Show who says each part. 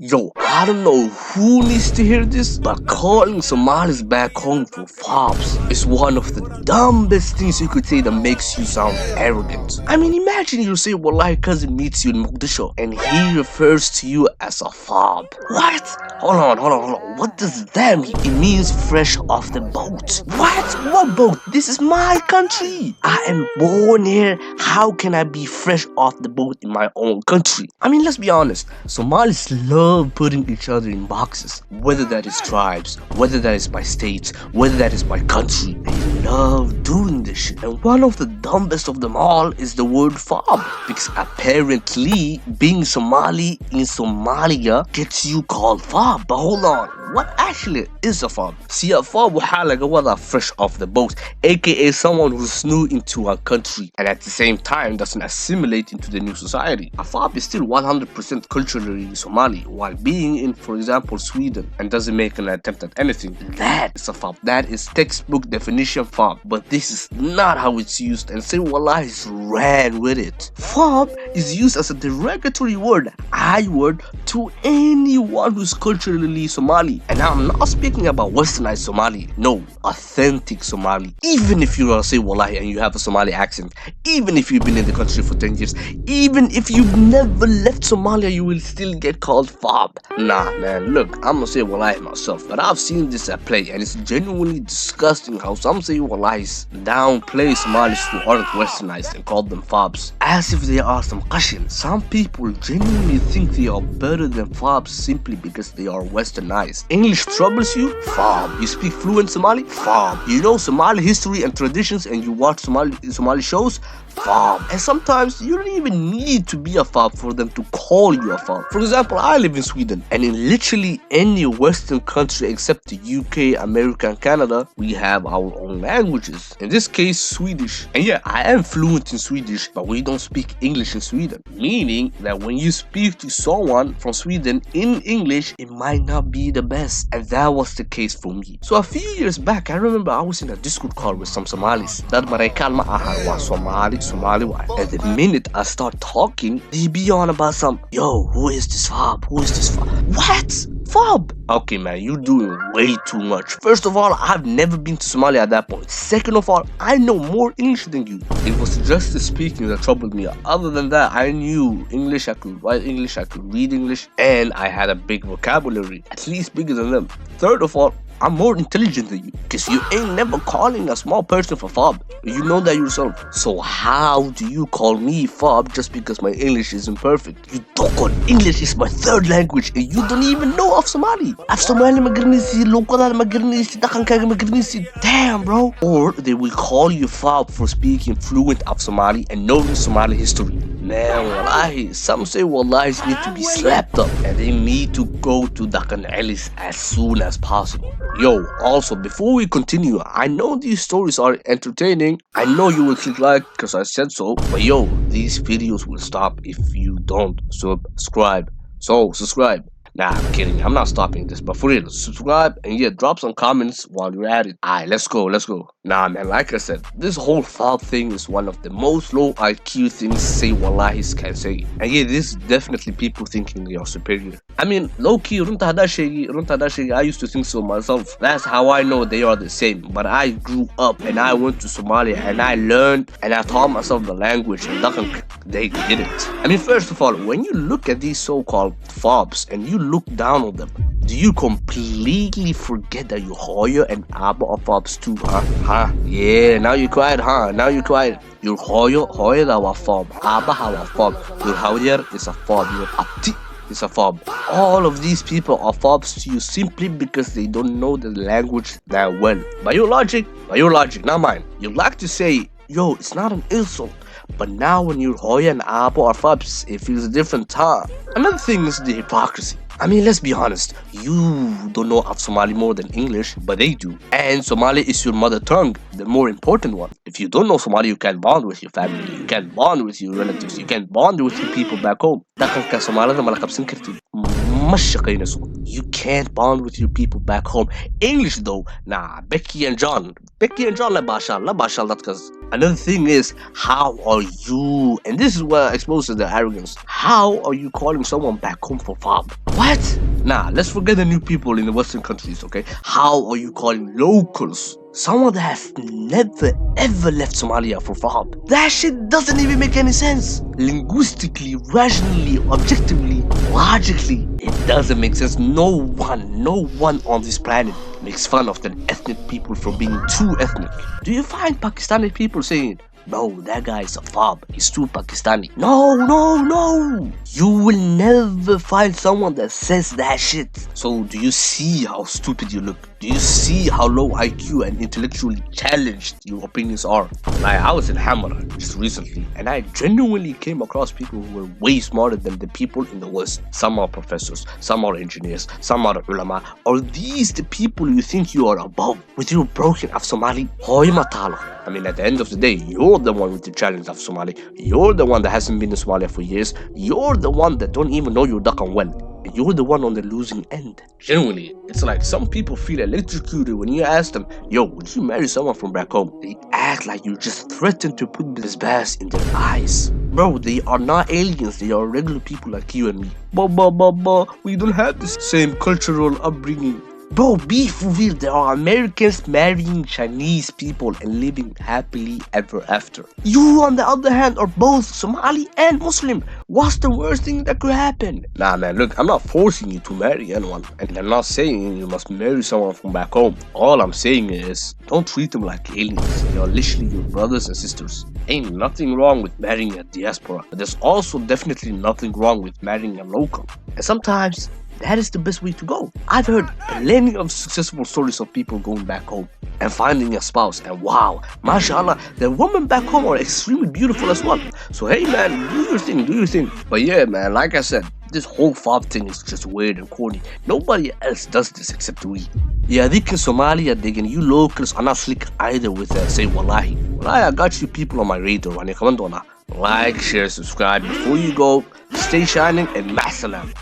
Speaker 1: Yo, I don't know who needs to hear this, but calling Somalis back home for FOBs is one of the dumbest things you could say that makes you sound arrogant. I mean, imagine you say Wallahi cousin meets you in Mogadishu and he refers to you as a FOB. What? Hold on. What does that mean? It means fresh off the boat. What? What boat? This is my country. I am born here. How can I be fresh off the boat in my own country? I mean, let's be honest. Somalis love putting each other in boxes, whether that is tribes, whether that is by states, whether that is by country. They love doing this shit. And one of the dumbest of them all is the word FOB, because apparently being Somali in Somalia gets you called FOB. But hold on, what actually is a FOB? See, a FOB waxaa laga wadaa fresh off the boat, aka someone who's new into a country and at the same time doesn't assimilate into the new society. A FOB is still 100% culturally Somali, while being in, for example, Sweden and doesn't make an attempt at anything. That is a FOB. That is textbook definition FOB. But this is not how it's used, and say wallahis ran with it. FOB is used as a derogatory word, I word, to anyone who's culturally Somali. And I'm not speaking about westernized Somali. No, authentic Somali. Even if you are say wallahi and you have a Somali accent, even if you've been in the country for 10 years, even if you've never left Somalia, you will still get called FOB. Nah, man, look, I'm gonna say wallahi myself, but I've seen this at play, and it's genuinely disgusting how some say wallahis downplay Somalis who aren't westernized and call them FOBs as if they are some qashin. Some people genuinely think they are better than FOBs simply because they are westernized. English troubles you? FOB. You speak fluent Somali? FOB. You know Somali history and traditions and you watch Somali shows? FOB. And sometimes you don't even need to be a FOB for them to call you a FOB. For example, I live in Sweden, and in literally any Western country except the UK, America, and Canada, we have our own languages. In this case, Swedish. And yeah, I am fluent in Swedish, but we don't speak English in Sweden. Meaning that when you speak to someone from Sweden in English, it might not be the best. And that was the case for me. So a few years back, I remember I was in a Discord call with some Somalis. That Maraykan ma aha wa Somali. And the minute I start talking, they be on about some, yo, who is this FOB? Who is this FOB? What? FOB? Okay, man, you're doing way too much. First of all, I've never been to Somalia at that point. Second of all, I know more English than you. It was just the speaking that troubled me. Other than that, I knew English, I could write English, I could read English, and I had a big vocabulary, at least bigger than them. Third of all, I'm more intelligent than you, because you ain't never calling a small person for FOB. You know that yourself. So how do you call me FOB just because my English isn't perfect? You don't. English is my third language and you don't even know of Somali. Af Somali magaranaysid, luqadaada magaranaysid, dhaqankaaga magaranaysid. Damn, bro. Or they will call you FOB for speaking fluent of Somali and knowing Somali history. Man, wallahi, some say wallahis need to be slapped up and they need to go to Dakan Ellis as soon as possible. Yo, also, before we continue, I know these stories are entertaining. I know you will click like because I said so. But yo, these videos will stop if you don't subscribe. So, subscribe. Nah, I'm kidding. I'm not stopping this. But for real, subscribe and yeah, drop some comments while you're at it. Alright, let's go. Nah, man, like I said, this whole FOB thing is one of the most low IQ things say wallahis can say. And yeah, this is definitely people thinking they are superior. I mean, low-key, runta hada shegi, I used to think so myself. That's how I know they are the same. But I grew up and I went to Somalia and I learned and I taught myself the language and they didn't. I mean, first of all, when you look at these so-called FOBs and you look down on them, do you completely forget that you Hoya and Abba are FOBs too, huh? Yeah, now you're quiet, huh? Your Hoya that was FOB, Abba was FOB, your Hoya is a FOB, your Abti is a FOB. All of these people are FOBs to you simply because they don't know the language that well. By your logic, not mine. You like to say, yo, it's not an insult. But now when you're Hoya and Abba are FOBs, it feels different, huh? Another thing is the hypocrisy. I mean, let's be honest, you don't know of Somali more than English, but they do. And Somali is your mother tongue, the more important one. If you don't know Somali, you can't bond with your family, you can't bond with your relatives, you can't bond with your people back home. dhaqanka Soomaalida ma la qabsan kartid, ma shaqaynayso. You can't bond with your people back home. English though, nah, Becky and John, la bashal, that's cause another thing is, how are you, and this is what exposes the arrogance, how are you calling someone back home for FOB? What? Nah, let's forget the new people in the Western countries, okay? How are you calling locals someone that has never ever left Somalia for FOB? That shit doesn't even make any sense. Linguistically, rationally, objectively, logically, it doesn't make sense. No one on this planet makes fun of the ethnic people for being too ethnic. Do you find Pakistani people saying, "No, that guy is a FOB, he's too Pakistani"? No. You will never find someone that says that shit. So do you see how stupid you look? Do you see how low IQ and intellectually challenged your opinions are? Like, I was in Hamara just recently, and I genuinely came across people who were way smarter than the people in the West. Some are professors, some are engineers, some are ulama. Are these the people you think you are above with your broken of Somali? Hoy matala. I mean, at the end of the day, you're the one with the challenge of Somali. You're the one that hasn't been in Somalia for years. You're the one that don't even know your Dakan well. You're the one on the losing end. Genuinely, it's like some people feel electrocuted when you ask them, "Yo, would you marry someone from back home?" They act like you just threatened to put this bass in their eyes. Bro, they are not aliens. They are regular people like you and me. We don't have the same cultural upbringing. Bro, be for real, there are Americans marrying Chinese people and living happily ever after. You, on the other hand, are both Somali and Muslim. What's the worst thing that could happen? Nah, man, look, I'm not forcing you to marry anyone. And I'm not saying you must marry someone from back home. All I'm saying is, don't treat them like aliens. They are literally your brothers and sisters. Ain't nothing wrong with marrying a diaspora. But there's also definitely nothing wrong with marrying a local. And sometimes, that is the best way to go. I've heard plenty of successful stories of people going back home and finding a spouse, and wow, mashallah, the women back home are extremely beautiful as well. So hey man, do your thing. But yeah man, like I said, this whole FOB thing is just weird and corny. Nobody else does this except we. Yeah, they in Somalia, digging you locals are not slick either with say wallahi. Wallahi, I got you people on my radar. Like, share, subscribe. Before you go, stay shining and masalam.